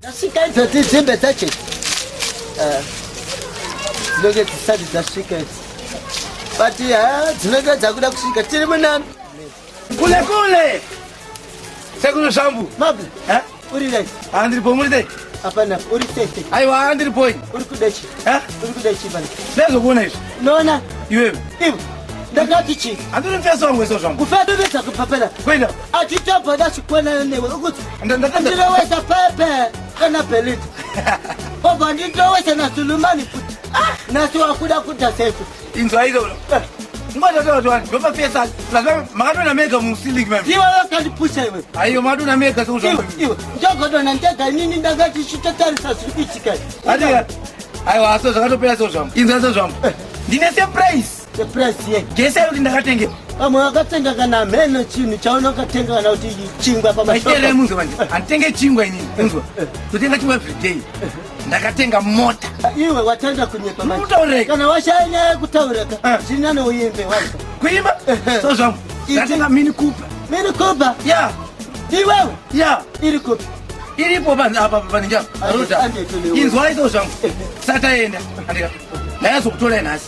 Tasika hizo tizimbe tache. Zinoge tisadi tasika hizo. Bati zinoge zakuda kushika tiri munani. Kule. Sekuno shambu. Mabla. Uri dai. Andri pomurde. Hapana, uri tete. Aiwa andri poi. Uri kudachi. Uri kudachi bana. Lezo kuona hizo. Nona. Iwe. Iwe. Ndakati chi. Andri mfesa wangu hizo shambu. Kufada besa kupapela. Kwenda. Atitopa dashi kwena newe. Ukuti. Ndakanda. Ndiloweza pepe. Kana peliti. Oba ndiloweza na Sulumani futi. Nasiwa kuda kuda sefu. Inzo hizo. Ngoja tu ngoba pesa lazima magado na mega musili mimi. Iwe wakati pusha iwe. Ayo magado na mega sio shambu. Iwe. Njoko ndo nanteka nini ndagati shitotari sasa ichika. Hadi. Ayo aso zakato pesa sio shambu. Inzo sio shambu. Ndine the price. The price ye. Gese yuli ndakatenge. Kama wakatenga kana meno chini chaona katenga kana uti chingwa pa mashoka. Aitere munzo manje. Antenge chingwa ini. Munzo. Tutenga chingwa every day. Ndakatenga mota. Iwe watenda kunyepa manje. Mutaureka. Kana washanya kutaureka. Sinano uyimbe wako. Kuimba? So shambu. Ndatenga mini Cooper. Mini Cooper? Yeah. Ni wewe? Yeah. Ili Cooper. Ilipo bana hapa panija. Aruta. Inzo hizo shambu. Sata enda. Andika. Nayazo kutola nasi.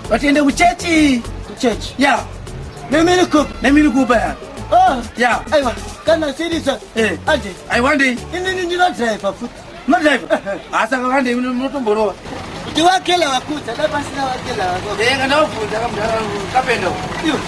Watiende kuchechi. Kuchechi. Yeah. Mini Cooper. Na mini Cooper ya. Oh. Yeah. Aiwa. Kana sirisa. Ande. I want it. Ini ndilo driver futi. No driver. Asa kande unotomborowa. Ndiwakela wakuta, labda sina wakela wako. Kana ufunza kama kapendo. Yo.